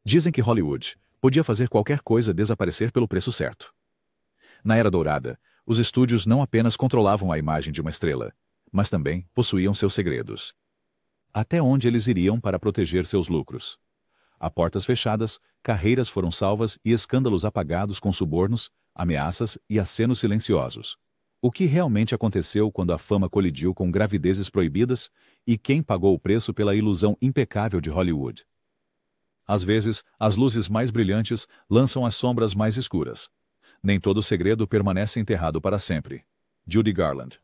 Dizem que Hollywood podia fazer qualquer coisa desaparecer pelo preço certo. Na Era Dourada, os estúdios não apenas controlavam a imagem de uma estrela, mas também possuíam seus segredos. Até onde eles iriam para proteger seus lucros? A portas fechadas, carreiras foram salvas e escândalos apagados com subornos, ameaças e acenos silenciosos. O que realmente aconteceu quando a fama colidiu com gravidezes proibidas e quem pagou o preço pela ilusão impecável de Hollywood? Às vezes, as luzes mais brilhantes lançam as sombras mais escuras. Nem todo segredo permanece enterrado para sempre. Judy Garland.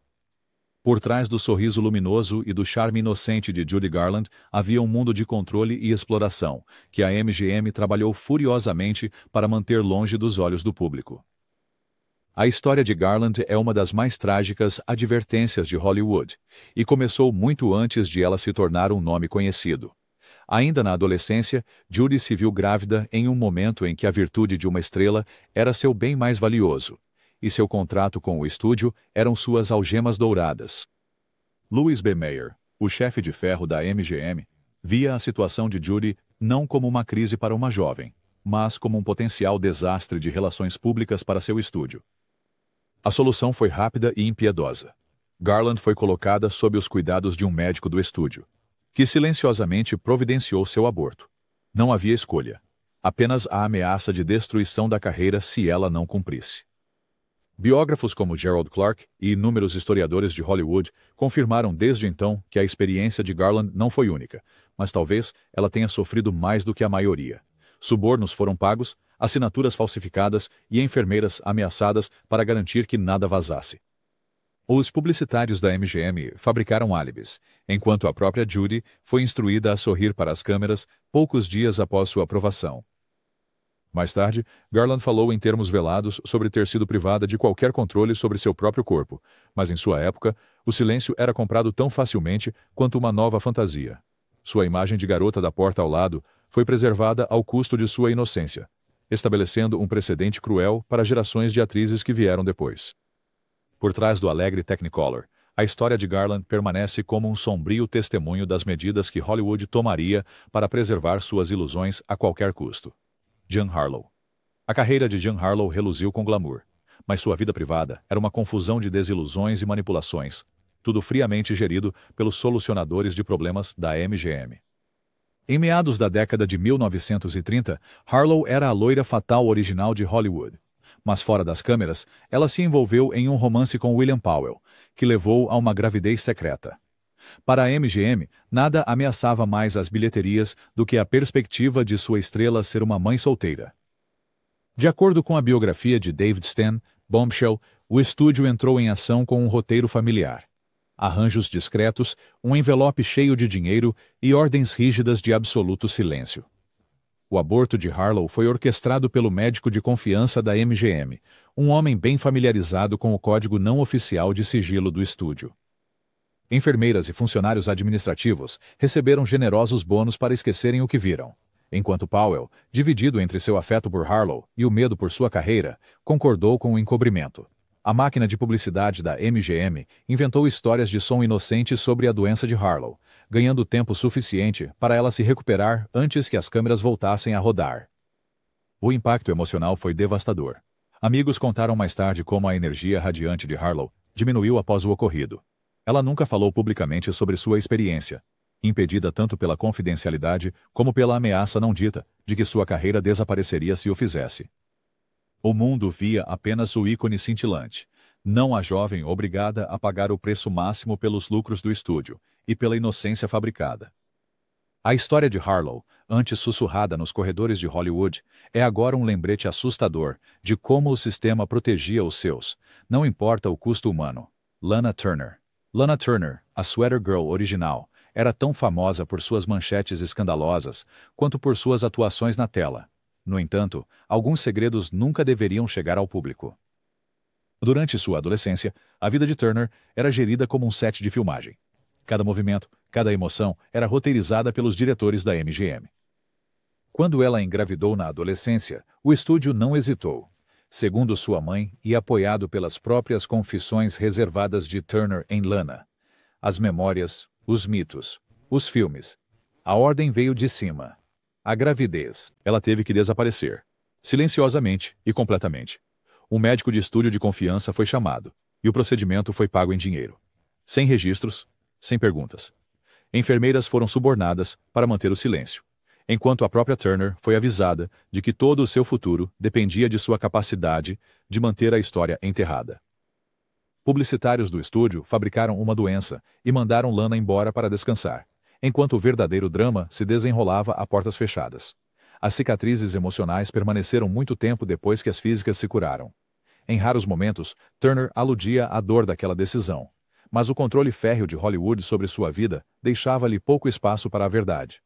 Por trás do sorriso luminoso e do charme inocente de Judy Garland havia um mundo de controle e exploração, que a MGM trabalhou furiosamente para manter longe dos olhos do público. A história de Garland é uma das mais trágicas advertências de Hollywood, e começou muito antes de ela se tornar um nome conhecido. Ainda na adolescência, Judy se viu grávida em um momento em que a virtude de uma estrela era seu bem mais valioso, e seu contrato com o estúdio eram suas algemas douradas. Louis B. Mayer, o chefe de ferro da MGM, via a situação de Judy não como uma crise para uma jovem, mas como um potencial desastre de relações públicas para seu estúdio. A solução foi rápida e impiedosa. Garland foi colocada sob os cuidados de um médico do estúdio, que silenciosamente providenciou seu aborto. Não havia escolha. Apenas a ameaça de destruição da carreira se ela não cumprisse. Biógrafos como Gerald Clark e inúmeros historiadores de Hollywood confirmaram desde então que a experiência de Garland não foi única, mas talvez ela tenha sofrido mais do que a maioria. Subornos foram pagos, assinaturas falsificadas e enfermeiras ameaçadas para garantir que nada vazasse. Os publicitários da MGM fabricaram álibis, enquanto a própria Judy foi instruída a sorrir para as câmeras poucos dias após sua aprovação. Mais tarde, Garland falou em termos velados sobre ter sido privada de qualquer controle sobre seu próprio corpo, mas em sua época, o silêncio era comprado tão facilmente quanto uma nova fantasia. Sua imagem de garota da porta ao lado foi preservada ao custo de sua inocência, estabelecendo um precedente cruel para gerações de atrizes que vieram depois. Por trás do alegre Technicolor, a história de Garland permanece como um sombrio testemunho das medidas que Hollywood tomaria para preservar suas ilusões a qualquer custo. Jean Harlow. A carreira de Jean Harlow reluziu com glamour, mas sua vida privada era uma confusão de desilusões e manipulações, tudo friamente gerido pelos solucionadores de problemas da MGM. Em meados da década de 1930, Harlow era a loira fatal original de Hollywood. Mas fora das câmeras, ela se envolveu em um romance com William Powell, que levou a uma gravidez secreta. Para a MGM, nada ameaçava mais as bilheterias do que a perspectiva de sua estrela ser uma mãe solteira. De acordo com a biografia de David Stan, Bombshell, o estúdio entrou em ação com um roteiro familiar. Arranjos discretos, um envelope cheio de dinheiro e ordens rígidas de absoluto silêncio. O aborto de Harlow foi orquestrado pelo médico de confiança da MGM, um homem bem familiarizado com o código não oficial de sigilo do estúdio. Enfermeiras e funcionários administrativos receberam generosos bônus para esquecerem o que viram, enquanto Powell, dividido entre seu afeto por Harlow e o medo por sua carreira, concordou com o encobrimento. A máquina de publicidade da MGM inventou histórias de som inocente sobre a doença de Harlow, ganhando tempo suficiente para ela se recuperar antes que as câmeras voltassem a rodar. O impacto emocional foi devastador. Amigos contaram mais tarde como a energia radiante de Harlow diminuiu após o ocorrido. Ela nunca falou publicamente sobre sua experiência, impedida tanto pela confidencialidade como pela ameaça não dita de que sua carreira desapareceria se o fizesse. O mundo via apenas o ícone cintilante, não a jovem obrigada a pagar o preço máximo pelos lucros do estúdio e pela inocência fabricada. A história de Harlow, antes sussurrada nos corredores de Hollywood, é agora um lembrete assustador de como o sistema protegia os seus, não importa o custo humano. Lana Turner. Lana Turner, a Sweater Girl original, era tão famosa por suas manchetes escandalosas quanto por suas atuações na tela. No entanto, alguns segredos nunca deveriam chegar ao público. Durante sua adolescência, a vida de Turner era gerida como um set de filmagem. Cada movimento, cada emoção era roteirizada pelos diretores da MGM. Quando ela engravidou na adolescência, o estúdio não hesitou. Segundo sua mãe e apoiado pelas próprias confissões reservadas de Turner em Lana. As memórias, os mitos, os filmes. A ordem veio de cima. A gravidez. Ela teve que desaparecer. Silenciosamente e completamente. Um médico de estúdio de confiança foi chamado, e o procedimento foi pago em dinheiro. Sem registros, sem perguntas. Enfermeiras foram subornadas para manter o silêncio, enquanto a própria Turner foi avisada de que todo o seu futuro dependia de sua capacidade de manter a história enterrada. Publicitários do estúdio fabricaram uma doença e mandaram Lana embora para descansar, enquanto o verdadeiro drama se desenrolava a portas fechadas. As cicatrizes emocionais permaneceram muito tempo depois que as físicas se curaram. Em raros momentos, Turner aludia à dor daquela decisão, mas o controle férreo de Hollywood sobre sua vida deixava-lhe pouco espaço para a verdade.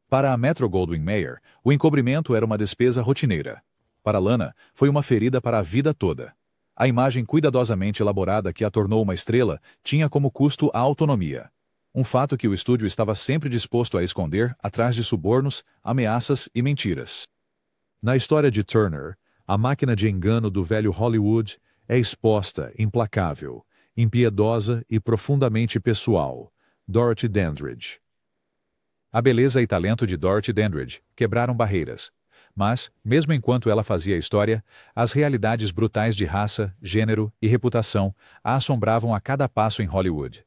Para a Metro-Goldwyn-Mayer, o encobrimento era uma despesa rotineira. Para Lana, foi uma ferida para a vida toda. A imagem cuidadosamente elaborada que a tornou uma estrela tinha como custo a autonomia. Um fato que o estúdio estava sempre disposto a esconder atrás de subornos, ameaças e mentiras. Na história de Turner, a máquina de engano do velho Hollywood é exposta, implacável, impiedosa e profundamente pessoal. Dorothy Dandridge. A beleza e talento de Dorothy Dandridge quebraram barreiras. Mas, mesmo enquanto ela fazia história, as realidades brutais de raça, gênero e reputação a assombravam a cada passo em Hollywood.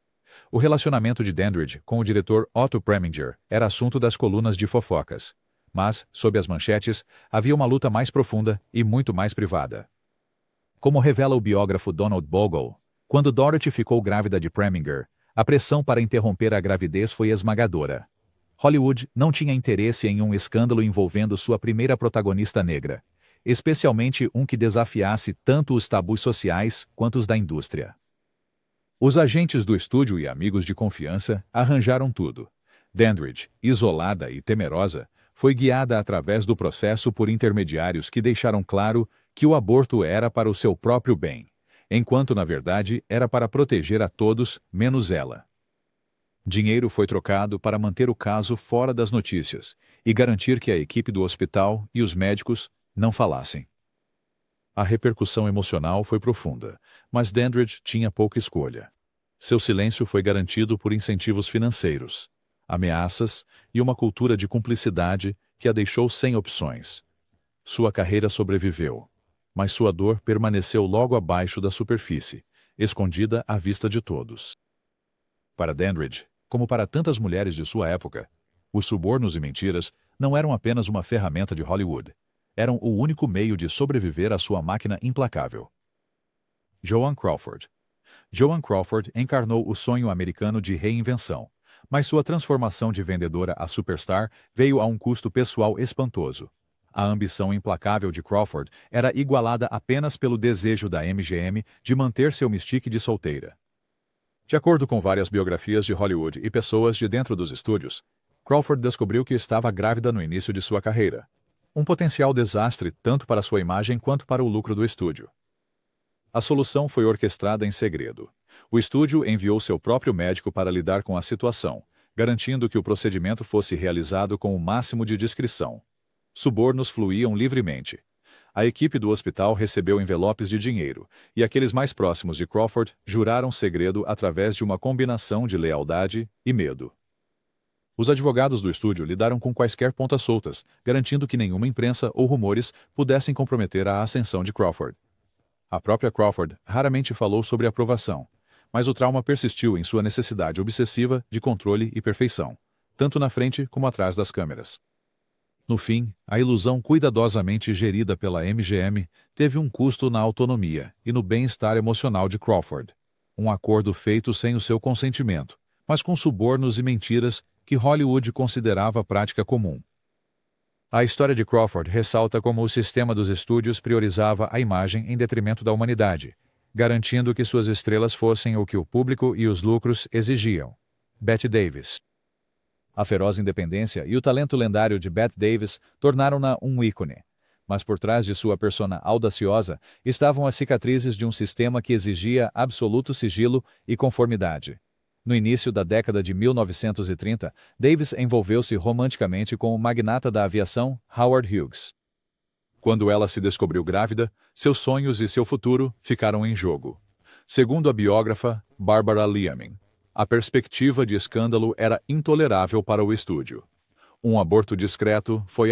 O relacionamento de Dandridge com o diretor Otto Preminger era assunto das colunas de fofocas. Mas, sob as manchetes, havia uma luta mais profunda e muito mais privada. Como revela o biógrafo Donald Bogle, quando Dorothy ficou grávida de Preminger, a pressão para interromper a gravidez foi esmagadora. Hollywood não tinha interesse em um escândalo envolvendo sua primeira protagonista negra, especialmente um que desafiasse tanto os tabus sociais quanto os da indústria. Os agentes do estúdio e amigos de confiança arranjaram tudo. Dandridge, isolada e temerosa, foi guiada através do processo por intermediários que deixaram claro que o aborto era para o seu próprio bem, enquanto na verdade era para proteger a todos, menos ela. Dinheiro foi trocado para manter o caso fora das notícias e garantir que a equipe do hospital e os médicos não falassem. A repercussão emocional foi profunda, mas Dandridge tinha pouca escolha. Seu silêncio foi garantido por incentivos financeiros, ameaças e uma cultura de cumplicidade que a deixou sem opções. Sua carreira sobreviveu, mas sua dor permaneceu logo abaixo da superfície, escondida à vista de todos. Para Dandridge, como para tantas mulheres de sua época, os subornos e mentiras não eram apenas uma ferramenta de Hollywood. Eram o único meio de sobreviver à sua máquina implacável. Joan Crawford. Joan Crawford encarnou o sonho americano de reinvenção, mas sua transformação de vendedora a superstar veio a um custo pessoal espantoso. A ambição implacável de Crawford era igualada apenas pelo desejo da MGM de manter seu mystique de solteira. De acordo com várias biografias de Hollywood e pessoas de dentro dos estúdios, Crawford descobriu que estava grávida no início de sua carreira. Um potencial desastre tanto para sua imagem quanto para o lucro do estúdio. A solução foi orquestrada em segredo. O estúdio enviou seu próprio médico para lidar com a situação, garantindo que o procedimento fosse realizado com o máximo de discrição. Subornos fluíam livremente. A equipe do hospital recebeu envelopes de dinheiro, e aqueles mais próximos de Crawford juraram segredo através de uma combinação de lealdade e medo. Os advogados do estúdio lidaram com quaisquer pontas soltas, garantindo que nenhuma imprensa ou rumores pudessem comprometer a ascensão de Crawford. A própria Crawford raramente falou sobre aprovação, mas o trauma persistiu em sua necessidade obsessiva de controle e perfeição, tanto na frente como atrás das câmeras. No fim, a ilusão cuidadosamente gerida pela MGM teve um custo na autonomia e no bem-estar emocional de Crawford. Um acordo feito sem o seu consentimento, mas com subornos e mentiras que Hollywood considerava prática comum. A história de Crawford ressalta como o sistema dos estúdios priorizava a imagem em detrimento da humanidade, garantindo que suas estrelas fossem o que o público e os lucros exigiam. Bette Davis. A feroz independência e o talento lendário de Bette Davis tornaram-na um ícone. Mas por trás de sua persona audaciosa estavam as cicatrizes de um sistema que exigia absoluto sigilo e conformidade. No início da década de 1930, Davis envolveu-se romanticamente com o magnata da aviação Howard Hughes. Quando ela se descobriu grávida, seus sonhos e seu futuro ficaram em jogo. Segundo a biógrafa Barbara Liamin, a perspectiva de escândalo era intolerável para o estúdio. Um aborto discreto foi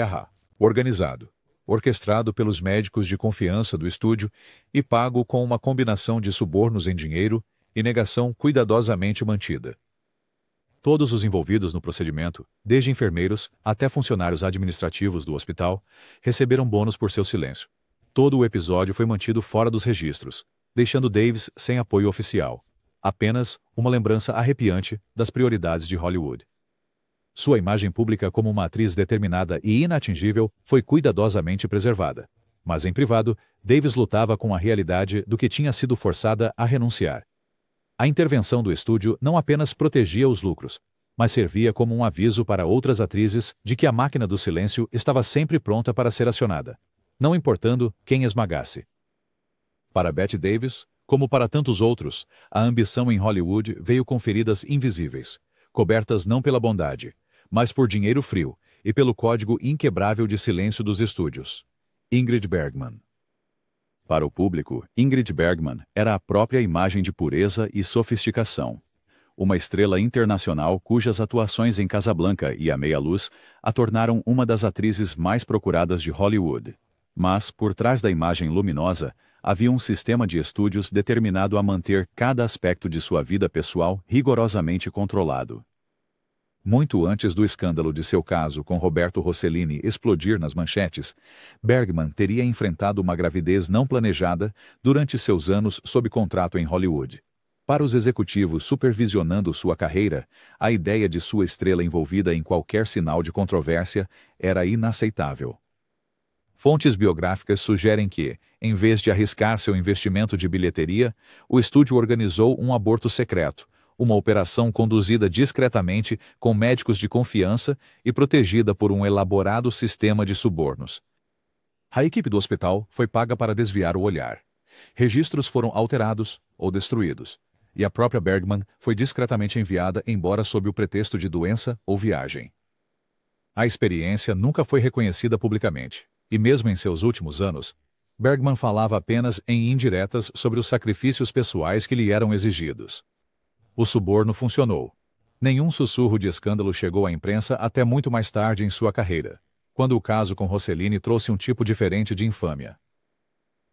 organizado, orquestrado pelos médicos de confiança do estúdio e pago com uma combinação de subornos em dinheiro e negação cuidadosamente mantida. Todos os envolvidos no procedimento, desde enfermeiros até funcionários administrativos do hospital, receberam bônus por seu silêncio. Todo o episódio foi mantido fora dos registros, deixando Davis sem apoio oficial. Apenas uma lembrança arrepiante das prioridades de Hollywood. Sua imagem pública como uma atriz determinada e inatingível foi cuidadosamente preservada. Mas em privado, Davis lutava com a realidade do que tinha sido forçada a renunciar. A intervenção do estúdio não apenas protegia os lucros, mas servia como um aviso para outras atrizes de que a máquina do silêncio estava sempre pronta para ser acionada, não importando quem esmagasse. Para Bette Davis, como para tantos outros, a ambição em Hollywood veio com feridas invisíveis, cobertas não pela bondade, mas por dinheiro frio e pelo código inquebrável de silêncio dos estúdios. Ingrid Bergman. Para o público, Ingrid Bergman era a própria imagem de pureza e sofisticação. Uma estrela internacional cujas atuações em Casablanca e A Meia Luz a tornaram uma das atrizes mais procuradas de Hollywood. Mas, por trás da imagem luminosa, havia um sistema de estúdios determinado a manter cada aspecto de sua vida pessoal rigorosamente controlado. Muito antes do escândalo de seu caso com Roberto Rossellini explodir nas manchetes, Bergman teria enfrentado uma gravidez não planejada durante seus anos sob contrato em Hollywood. Para os executivos supervisionando sua carreira, a ideia de sua estrela envolvida em qualquer sinal de controvérsia era inaceitável. Fontes biográficas sugerem que, em vez de arriscar seu investimento de bilheteria, o estúdio organizou um aborto secreto, uma operação conduzida discretamente com médicos de confiança e protegida por um elaborado sistema de subornos. A equipe do hospital foi paga para desviar o olhar. Registros foram alterados ou destruídos, e a própria Bergman foi discretamente enviada embora sob o pretexto de doença ou viagem. A experiência nunca foi reconhecida publicamente, e mesmo em seus últimos anos, Bergman falava apenas em indiretas sobre os sacrifícios pessoais que lhe eram exigidos. O suborno funcionou. Nenhum sussurro de escândalo chegou à imprensa até muito mais tarde em sua carreira, quando o caso com Rossellini trouxe um tipo diferente de infâmia.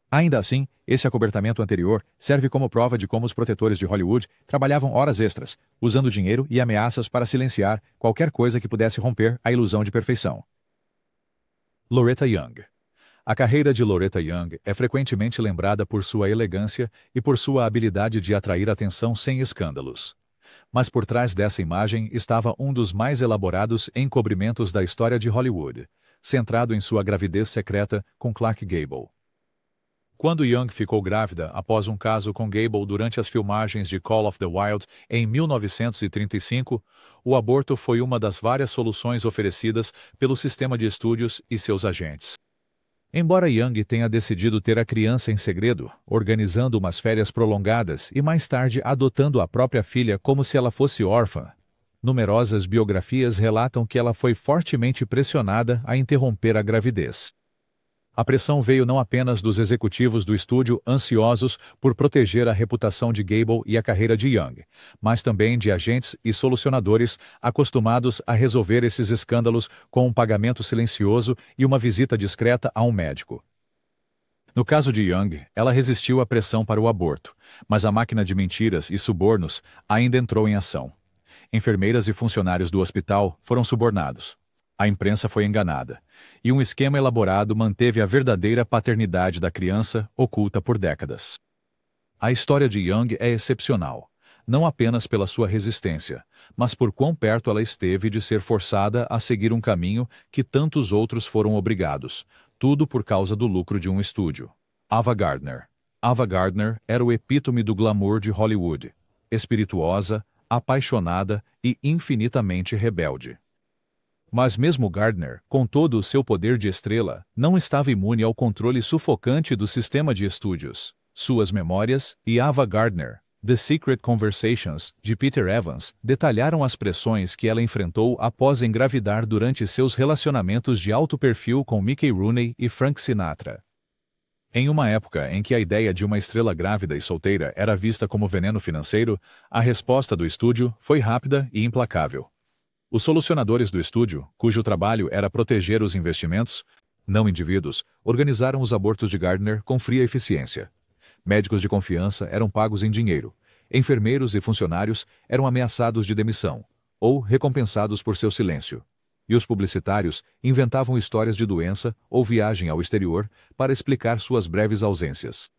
Ainda assim, esse acobertamento anterior serve como prova de como os protetores de Hollywood trabalhavam horas extras, usando dinheiro e ameaças para silenciar qualquer coisa que pudesse romper a ilusão de perfeição. Loretta Young. A carreira de Loretta Young é frequentemente lembrada por sua elegância e por sua habilidade de atrair atenção sem escândalos. Mas por trás dessa imagem estava um dos mais elaborados encobrimentos da história de Hollywood, centrado em sua gravidez secreta com Clark Gable. Quando Young ficou grávida após um caso com Gable durante as filmagens de Call of the Wild em 1935, o aborto foi uma das várias soluções oferecidas pelo sistema de estúdios e seus agentes. Embora Young tenha decidido ter a criança em segredo, organizando umas férias prolongadas e mais tarde adotando a própria filha como se ela fosse órfã, numerosas biografias relatam que ela foi fortemente pressionada a interromper a gravidez. A pressão veio não apenas dos executivos do estúdio ansiosos por proteger a reputação de Gable e a carreira de Young, mas também de agentes e solucionadores acostumados a resolver esses escândalos com um pagamento silencioso e uma visita discreta a um médico. No caso de Young, ela resistiu à pressão para o aborto, mas a máquina de mentiras e subornos ainda entrou em ação. Enfermeiras e funcionários do hospital foram subornados. A imprensa foi enganada, e um esquema elaborado manteve a verdadeira paternidade da criança oculta por décadas. A história de Young é excepcional, não apenas pela sua resistência, mas por quão perto ela esteve de ser forçada a seguir um caminho que tantos outros foram obrigados, tudo por causa do lucro de um estúdio. Ava Gardner. Ava Gardner era o epítome do glamour de Hollywood, espirituosa, apaixonada e infinitamente rebelde. Mas mesmo Gardner, com todo o seu poder de estrela, não estava imune ao controle sufocante do sistema de estúdios. Suas memórias e Ava Gardner, The Secret Conversations, de Peter Evans, detalharam as pressões que ela enfrentou após engravidar durante seus relacionamentos de alto perfil com Mickey Rooney e Frank Sinatra. Em uma época em que a ideia de uma estrela grávida e solteira era vista como veneno financeiro, a resposta do estúdio foi rápida e implacável. Os solucionadores do estúdio, cujo trabalho era proteger os investimentos, não indivíduos, organizaram os abortos de Gardner com fria eficiência. Médicos de confiança eram pagos em dinheiro. Enfermeiros e funcionários eram ameaçados de demissão, ou recompensados por seu silêncio. E os publicitários inventavam histórias de doença ou viagem ao exterior para explicar suas breves ausências.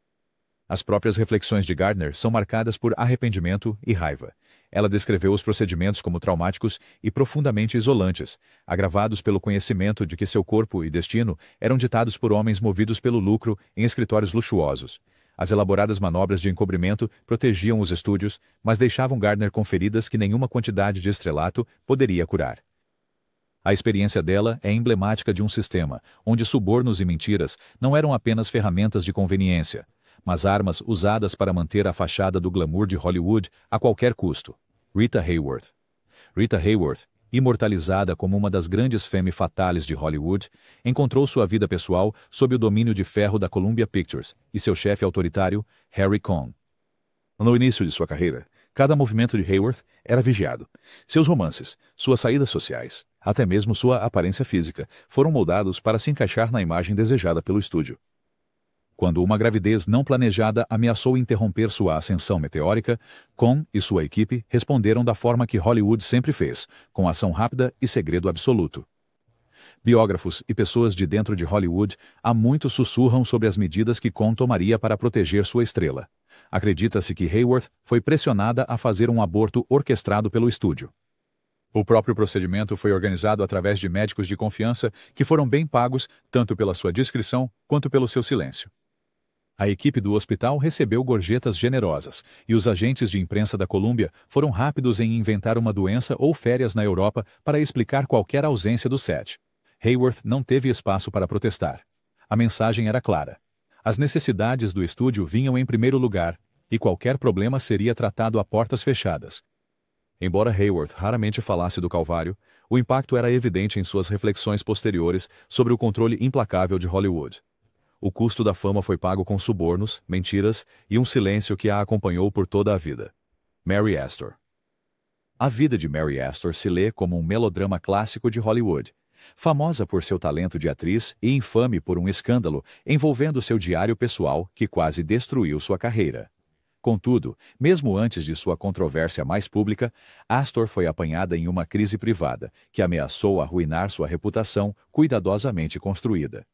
As próprias reflexões de Gardner são marcadas por arrependimento e raiva. Ela descreveu os procedimentos como traumáticos e profundamente isolantes, agravados pelo conhecimento de que seu corpo e destino eram ditados por homens movidos pelo lucro em escritórios luxuosos. As elaboradas manobras de encobrimento protegiam os estúdios, mas deixavam Gardner com feridas que nenhuma quantidade de estrelato poderia curar. A experiência dela é emblemática de um sistema onde subornos e mentiras não eram apenas ferramentas de conveniência, mas armas usadas para manter a fachada do glamour de Hollywood a qualquer custo. Rita Hayworth. Rita Hayworth, imortalizada como uma das grandes femme fatales de Hollywood, encontrou sua vida pessoal sob o domínio de ferro da Columbia Pictures e seu chefe autoritário, Harry Cohn. No início de sua carreira, cada movimento de Hayworth era vigiado. Seus romances, suas saídas sociais, até mesmo sua aparência física, foram moldados para se encaixar na imagem desejada pelo estúdio. Quando uma gravidez não planejada ameaçou interromper sua ascensão meteórica, Cohn e sua equipe responderam da forma que Hollywood sempre fez, com ação rápida e segredo absoluto. Biógrafos e pessoas de dentro de Hollywood há muito sussurram sobre as medidas que Cohn tomaria para proteger sua estrela. Acredita-se que Hayworth foi pressionada a fazer um aborto orquestrado pelo estúdio. O próprio procedimento foi organizado através de médicos de confiança que foram bem pagos tanto pela sua discrição quanto pelo seu silêncio. A equipe do hospital recebeu gorjetas generosas, e os agentes de imprensa da Columbia foram rápidos em inventar uma doença ou férias na Europa para explicar qualquer ausência do set. Hayworth não teve espaço para protestar. A mensagem era clara. As necessidades do estúdio vinham em primeiro lugar, e qualquer problema seria tratado a portas fechadas. Embora Hayworth raramente falasse do Calvário, o impacto era evidente em suas reflexões posteriores sobre o controle implacável de Hollywood. O custo da fama foi pago com subornos, mentiras e um silêncio que a acompanhou por toda a vida. Mary Astor. A vida de Mary Astor se lê como um melodrama clássico de Hollywood, famosa por seu talento de atriz e infame por um escândalo envolvendo seu diário pessoal que quase destruiu sua carreira. Contudo, mesmo antes de sua controvérsia mais pública, Astor foi apanhada em uma crise privada, que ameaçou arruinar sua reputação cuidadosamente construída.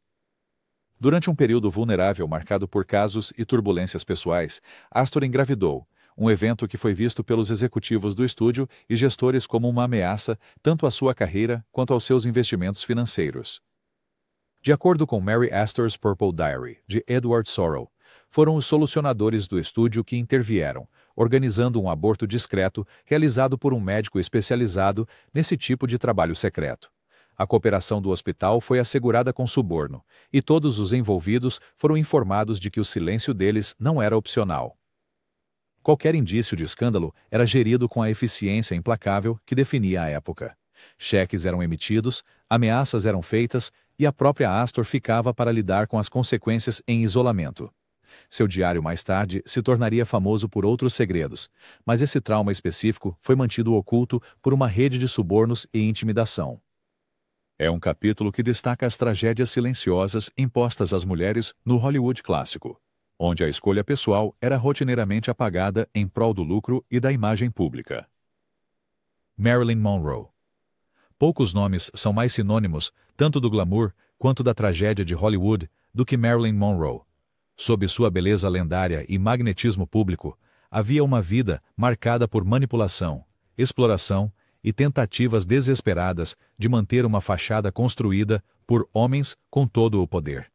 Durante um período vulnerável marcado por casos e turbulências pessoais, Astor engravidou, um evento que foi visto pelos executivos do estúdio e gestores como uma ameaça tanto à sua carreira quanto aos seus investimentos financeiros. De acordo com Mary Astor's Purple Diary, de Edward Sorrell, foram os solucionadores do estúdio que intervieram, organizando um aborto discreto realizado por um médico especializado nesse tipo de trabalho secreto. A cooperação do hospital foi assegurada com suborno, e todos os envolvidos foram informados de que o silêncio deles não era opcional. Qualquer indício de escândalo era gerido com a eficiência implacável que definia a época. Cheques eram emitidos, ameaças eram feitas e a própria Astor ficava para lidar com as consequências em isolamento. Seu diário mais tarde se tornaria famoso por outros segredos, mas esse trauma específico foi mantido oculto por uma rede de subornos e intimidação. É um capítulo que destaca as tragédias silenciosas impostas às mulheres no Hollywood clássico, onde a escolha pessoal era rotineiramente apagada em prol do lucro e da imagem pública. Marilyn Monroe. Poucos nomes são mais sinônimos, tanto do glamour quanto da tragédia de Hollywood, do que Marilyn Monroe. Sob sua beleza lendária e magnetismo público, havia uma vida marcada por manipulação, exploração e tentativas desesperadas de manter uma fachada construída por homens com todo o poder.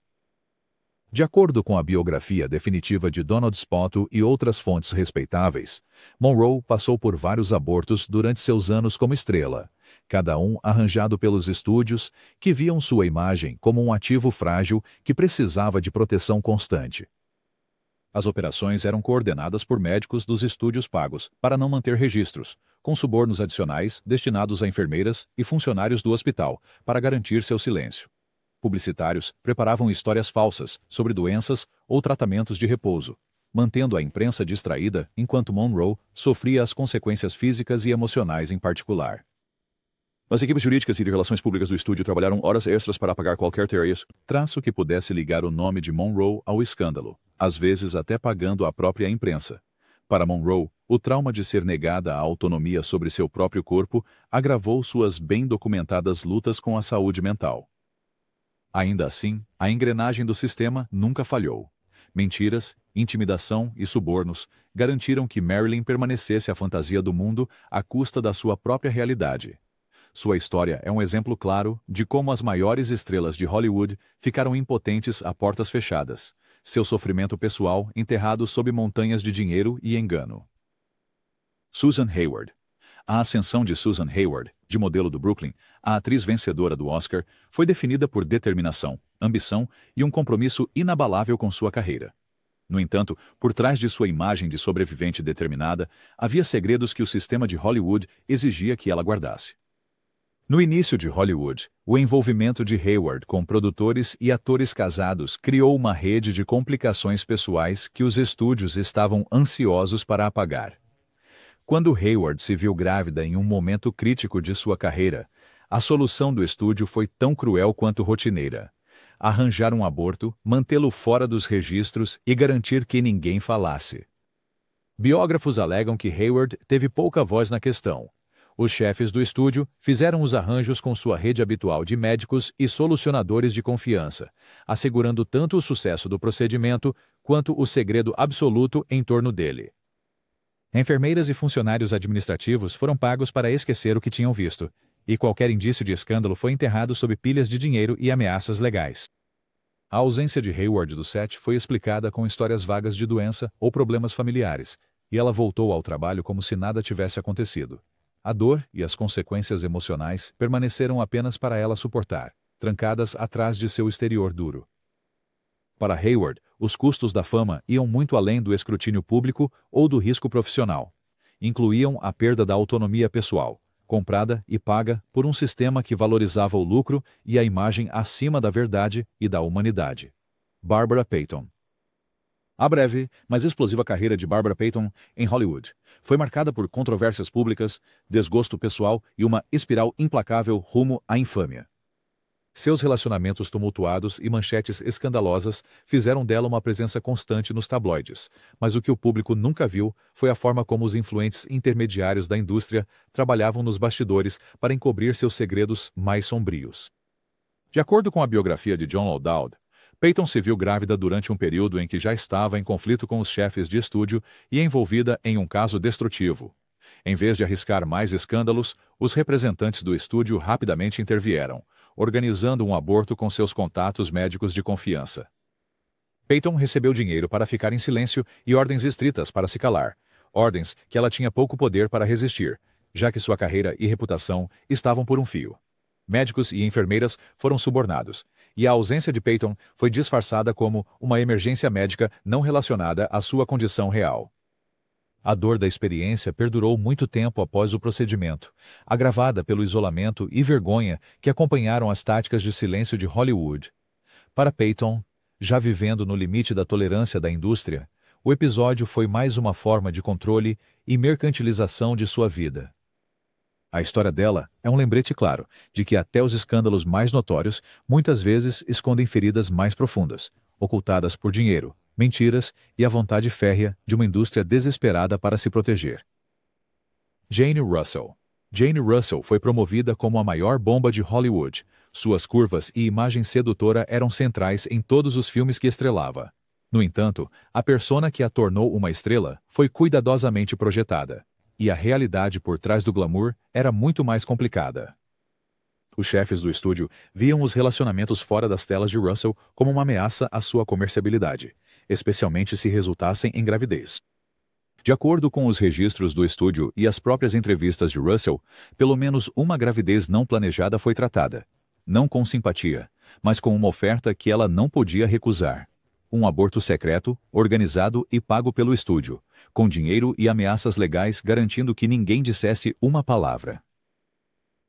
De acordo com a biografia definitiva de Donald Spoto e outras fontes respeitáveis, Monroe passou por vários abortos durante seus anos como estrela, cada um arranjado pelos estúdios que viam sua imagem como um ativo frágil que precisava de proteção constante. As operações eram coordenadas por médicos dos estúdios pagos para não manter registros, com subornos adicionais destinados a enfermeiras e funcionários do hospital para garantir seu silêncio. Publicitários preparavam histórias falsas sobre doenças ou tratamentos de repouso, mantendo a imprensa distraída enquanto Monroe sofria as consequências físicas e emocionais em particular. As equipes jurídicas e de relações públicas do estúdio trabalharam horas extras para apagar qualquer traço que pudesse ligar o nome de Monroe ao escândalo, às vezes até pagando a própria imprensa. Para Monroe, o trauma de ser negada a autonomia sobre seu próprio corpo agravou suas bem documentadas lutas com a saúde mental. Ainda assim, a engrenagem do sistema nunca falhou. Mentiras, intimidação e subornos garantiram que Marilyn permanecesse a fantasia do mundo à custa da sua própria realidade. Sua história é um exemplo claro de como as maiores estrelas de Hollywood ficaram impotentes a portas fechadas, seu sofrimento pessoal enterrado sob montanhas de dinheiro e engano. Susan Hayward. A ascensão de Susan Hayward, de modelo do Brooklyn, a atriz vencedora do Oscar, foi definida por determinação, ambição e um compromisso inabalável com sua carreira. No entanto, por trás de sua imagem de sobrevivente determinada, havia segredos que o sistema de Hollywood exigia que ela guardasse. No início de Hollywood, o envolvimento de Hayward com produtores e atores casados criou uma rede de complicações pessoais que os estúdios estavam ansiosos para apagar. Quando Hayward se viu grávida em um momento crítico de sua carreira, a solução do estúdio foi tão cruel quanto rotineira: arranjar um aborto, mantê-lo fora dos registros e garantir que ninguém falasse. Biógrafos alegam que Hayward teve pouca voz na questão. Os chefes do estúdio fizeram os arranjos com sua rede habitual de médicos e solucionadores de confiança, assegurando tanto o sucesso do procedimento quanto o segredo absoluto em torno dele. Enfermeiras e funcionários administrativos foram pagos para esquecer o que tinham visto, e qualquer indício de escândalo foi enterrado sob pilhas de dinheiro e ameaças legais. A ausência de Hayward do set foi explicada com histórias vagas de doença ou problemas familiares, e ela voltou ao trabalho como se nada tivesse acontecido. A dor e as consequências emocionais permaneceram apenas para ela suportar, trancadas atrás de seu exterior duro. Para Hayward, os custos da fama iam muito além do escrutínio público ou do risco profissional. Incluíam a perda da autonomia pessoal, comprada e paga por um sistema que valorizava o lucro e a imagem acima da verdade e da humanidade. Barbara Payton. A breve, mas explosiva carreira de Barbara Payton em Hollywood foi marcada por controvérsias públicas, desgosto pessoal e uma espiral implacável rumo à infâmia. Seus relacionamentos tumultuados e manchetes escandalosas fizeram dela uma presença constante nos tabloides, mas o que o público nunca viu foi a forma como os influentes intermediários da indústria trabalhavam nos bastidores para encobrir seus segredos mais sombrios. De acordo com a biografia de John O'Dowd, Payton se viu grávida durante um período em que já estava em conflito com os chefes de estúdio e envolvida em um caso destrutivo. Em vez de arriscar mais escândalos, os representantes do estúdio rapidamente intervieram, organizando um aborto com seus contatos médicos de confiança. Payton recebeu dinheiro para ficar em silêncio e ordens estritas para se calar, ordens que ela tinha pouco poder para resistir, já que sua carreira e reputação estavam por um fio. Médicos e enfermeiras foram subornados, e a ausência de Payton foi disfarçada como uma emergência médica não relacionada à sua condição real. A dor da experiência perdurou muito tempo após o procedimento, agravada pelo isolamento e vergonha que acompanharam as táticas de silêncio de Hollywood. Para Payton, já vivendo no limite da tolerância da indústria, o episódio foi mais uma forma de controle e mercantilização de sua vida. A história dela é um lembrete claro de que até os escândalos mais notórios muitas vezes escondem feridas mais profundas, ocultadas por dinheiro, mentiras e a vontade férrea de uma indústria desesperada para se proteger. Jane Russell. Jane Russell foi promovida como a maior bomba de Hollywood. Suas curvas e imagem sedutora eram centrais em todos os filmes que estrelava. No entanto, a persona que a tornou uma estrela foi cuidadosamente projetada, e a realidade por trás do glamour era muito mais complicada. Os chefes do estúdio viam os relacionamentos fora das telas de Russell como uma ameaça à sua comerciabilidade, especialmente se resultassem em gravidez. De acordo com os registros do estúdio e as próprias entrevistas de Russell, pelo menos uma gravidez não planejada foi tratada, não com simpatia, mas com uma oferta que ela não podia recusar. Um aborto secreto, organizado e pago pelo estúdio, com dinheiro e ameaças legais garantindo que ninguém dissesse uma palavra.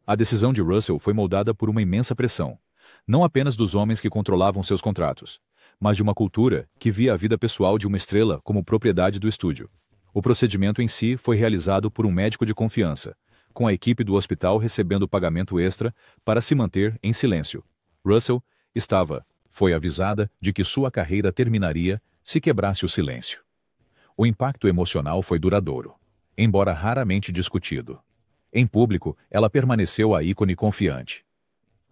A decisão de Russell foi moldada por uma imensa pressão, não apenas dos homens que controlavam seus contratos, mas de uma cultura que via a vida pessoal de uma estrela como propriedade do estúdio. O procedimento em si foi realizado por um médico de confiança, com a equipe do hospital recebendo pagamento extra para se manter em silêncio. Russell foi avisada de que sua carreira terminaria se quebrasse o silêncio. O impacto emocional foi duradouro, embora raramente discutido. Em público, ela permaneceu a ícone confiante.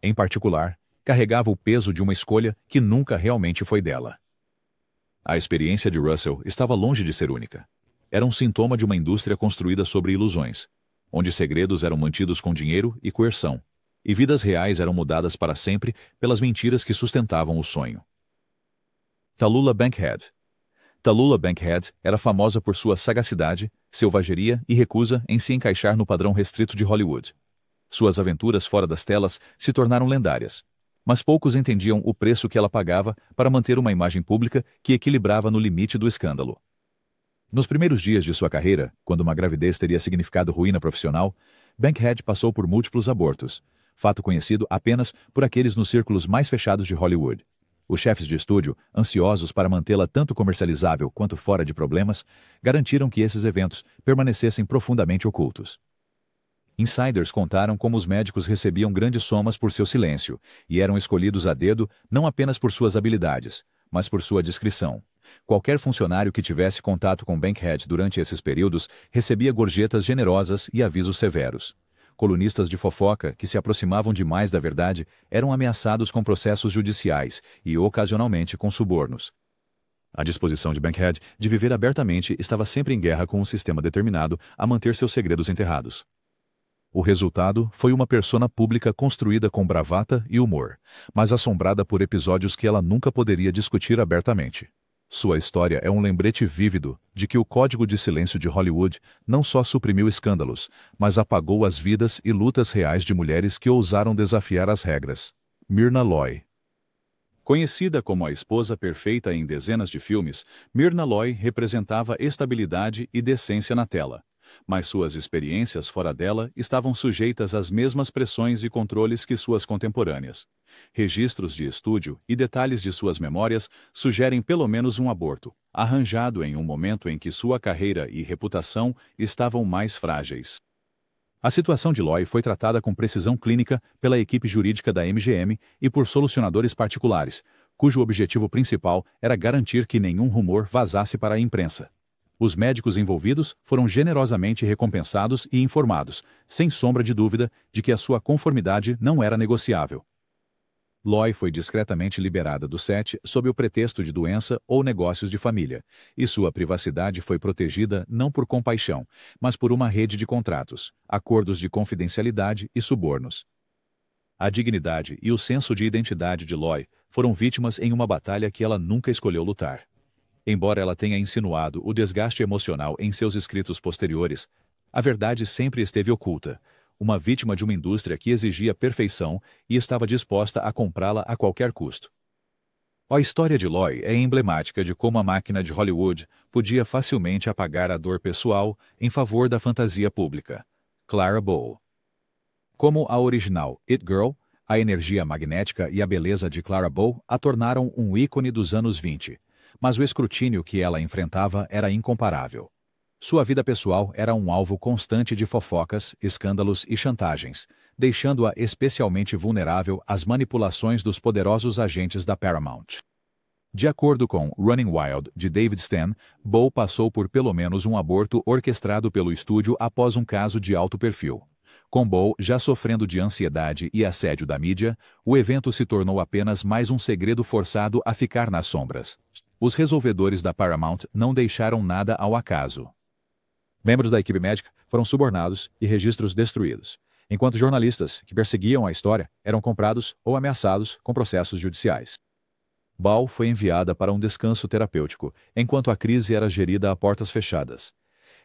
Em particular, carregava o peso de uma escolha que nunca realmente foi dela. A experiência de Russell estava longe de ser única. Era um sintoma de uma indústria construída sobre ilusões, onde segredos eram mantidos com dinheiro e coerção, e vidas reais eram mudadas para sempre pelas mentiras que sustentavam o sonho. Tallulah Bankhead. Tallulah Bankhead era famosa por sua sagacidade, selvageria e recusa em se encaixar no padrão restrito de Hollywood. Suas aventuras fora das telas se tornaram lendárias, mas poucos entendiam o preço que ela pagava para manter uma imagem pública que equilibrava no limite do escândalo. Nos primeiros dias de sua carreira, quando uma gravidez teria significado ruína profissional, Bankhead passou por múltiplos abortos, fato conhecido apenas por aqueles nos círculos mais fechados de Hollywood. Os chefes de estúdio, ansiosos para mantê-la tanto comercializável quanto fora de problemas, garantiram que esses eventos permanecessem profundamente ocultos. Insiders contaram como os médicos recebiam grandes somas por seu silêncio e eram escolhidos a dedo não apenas por suas habilidades, mas por sua discrição. Qualquer funcionário que tivesse contato com Bankhead durante esses períodos recebia gorjetas generosas e avisos severos. Colunistas de fofoca que se aproximavam demais da verdade eram ameaçados com processos judiciais e, ocasionalmente, com subornos. A disposição de Bankhead de viver abertamente estava sempre em guerra com um sistema determinado a manter seus segredos enterrados. O resultado foi uma persona pública construída com bravata e humor, mas assombrada por episódios que ela nunca poderia discutir abertamente. Sua história é um lembrete vívido de que o código de silêncio de Hollywood não só suprimiu escândalos, mas apagou as vidas e lutas reais de mulheres que ousaram desafiar as regras. Myrna Loy. Conhecida como a esposa perfeita em dezenas de filmes, Myrna Loy representava estabilidade e decência na tela. Mas suas experiências fora dela estavam sujeitas às mesmas pressões e controles que suas contemporâneas. Registros de estúdio e detalhes de suas memórias sugerem pelo menos um aborto, arranjado em um momento em que sua carreira e reputação estavam mais frágeis. A situação de Loy foi tratada com precisão clínica pela equipe jurídica da MGM e por solucionadores particulares, cujo objetivo principal era garantir que nenhum rumor vazasse para a imprensa. Os médicos envolvidos foram generosamente recompensados e informados, sem sombra de dúvida, de que a sua conformidade não era negociável. Loy foi discretamente liberada do set sob o pretexto de doença ou negócios de família, e sua privacidade foi protegida não por compaixão, mas por uma rede de contratos, acordos de confidencialidade e subornos. A dignidade e o senso de identidade de Loy foram vítimas em uma batalha que ela nunca escolheu lutar. Embora ela tenha insinuado o desgaste emocional em seus escritos posteriores, a verdade sempre esteve oculta, uma vítima de uma indústria que exigia perfeição e estava disposta a comprá-la a qualquer custo. A história de Loy é emblemática de como a máquina de Hollywood podia facilmente apagar a dor pessoal em favor da fantasia pública. Clara Bow. Como a original It Girl, a energia magnética e a beleza de Clara Bow a tornaram um ícone dos anos 20. Mas o escrutínio que ela enfrentava era incomparável. Sua vida pessoal era um alvo constante de fofocas, escândalos e chantagens, deixando-a especialmente vulnerável às manipulações dos poderosos agentes da Paramount. De acordo com Running Wild, de David Stan, Bow passou por pelo menos um aborto orquestrado pelo estúdio após um caso de alto perfil. Com Bow já sofrendo de ansiedade e assédio da mídia, o evento se tornou apenas mais um segredo forçado a ficar nas sombras. Os resolvedores da Paramount não deixaram nada ao acaso. Membros da equipe médica foram subornados e registros destruídos, enquanto jornalistas que perseguiam a história eram comprados ou ameaçados com processos judiciais. Bow foi enviada para um descanso terapêutico, enquanto a crise era gerida a portas fechadas.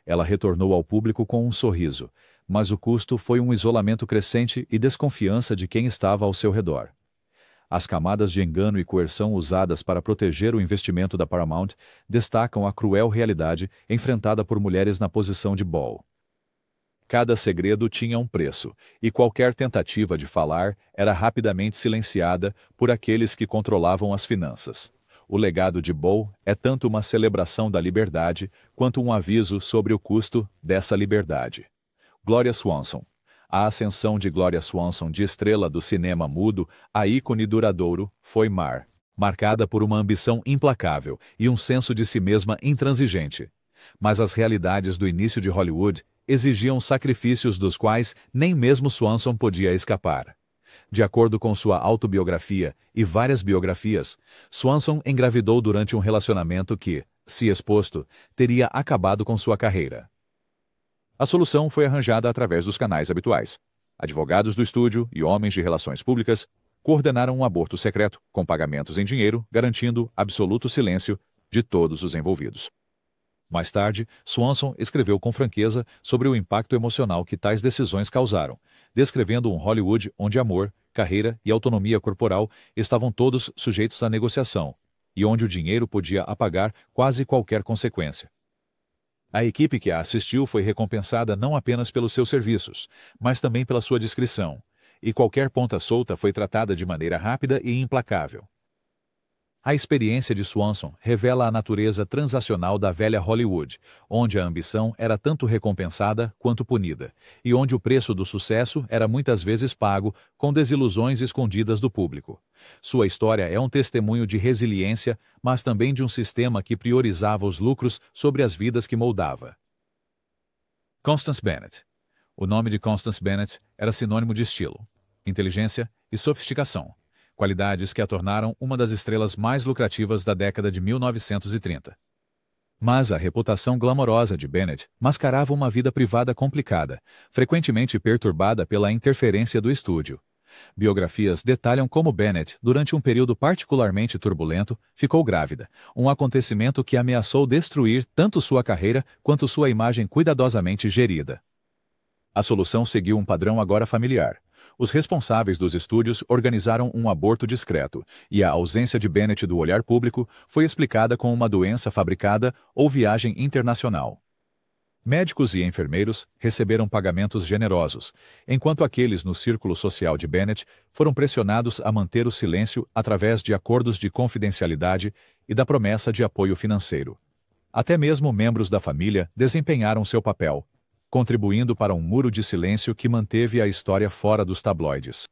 Ela retornou ao público com um sorriso, mas o custo foi um isolamento crescente e desconfiança de quem estava ao seu redor. As camadas de engano e coerção usadas para proteger o investimento da Paramount destacam a cruel realidade enfrentada por mulheres na posição de Bow. Cada segredo tinha um preço, e qualquer tentativa de falar era rapidamente silenciada por aqueles que controlavam as finanças. O legado de Bow é tanto uma celebração da liberdade quanto um aviso sobre o custo dessa liberdade. Gloria Swanson. A ascensão de Gloria Swanson de estrela do cinema mudo a ícone duradouro foi marcada por uma ambição implacável e um senso de si mesma intransigente. Mas as realidades do início de Hollywood exigiam sacrifícios dos quais nem mesmo Swanson podia escapar. De acordo com sua autobiografia e várias biografias, Swanson engravidou durante um relacionamento que, se exposto, teria acabado com sua carreira. A solução foi arranjada através dos canais habituais. Advogados do estúdio e homens de relações públicas coordenaram um aborto secreto, com pagamentos em dinheiro, garantindo absoluto silêncio de todos os envolvidos. Mais tarde, Swanson escreveu com franqueza sobre o impacto emocional que tais decisões causaram, descrevendo um Hollywood onde amor, carreira e autonomia corporal estavam todos sujeitos à negociação, e onde o dinheiro podia apagar quase qualquer consequência. A equipe que a assistiu foi recompensada não apenas pelos seus serviços, mas também pela sua discrição, e qualquer ponta solta foi tratada de maneira rápida e implacável. A experiência de Swanson revela a natureza transacional da velha Hollywood, onde a ambição era tanto recompensada quanto punida, e onde o preço do sucesso era muitas vezes pago com desilusões escondidas do público. Sua história é um testemunho de resiliência, mas também de um sistema que priorizava os lucros sobre as vidas que moldava. Constance Bennett. O nome de Constance Bennett era sinônimo de estilo, inteligência e sofisticação, qualidades que a tornaram uma das estrelas mais lucrativas da década de 1930. Mas a reputação glamourosa de Bennett mascarava uma vida privada complicada, frequentemente perturbada pela interferência do estúdio. Biografias detalham como Bennett, durante um período particularmente turbulento, ficou grávida, um acontecimento que ameaçou destruir tanto sua carreira quanto sua imagem cuidadosamente gerida. A solução seguiu um padrão agora familiar. Os responsáveis dos estúdios organizaram um aborto discreto, e a ausência de Bennett do olhar público foi explicada com uma doença fabricada ou viagem internacional. Médicos e enfermeiros receberam pagamentos generosos, enquanto aqueles no círculo social de Bennett foram pressionados a manter o silêncio através de acordos de confidencialidade e da promessa de apoio financeiro. Até mesmo membros da família desempenharam seu papel, contribuindo para um muro de silêncio que manteve a história fora dos tabloides.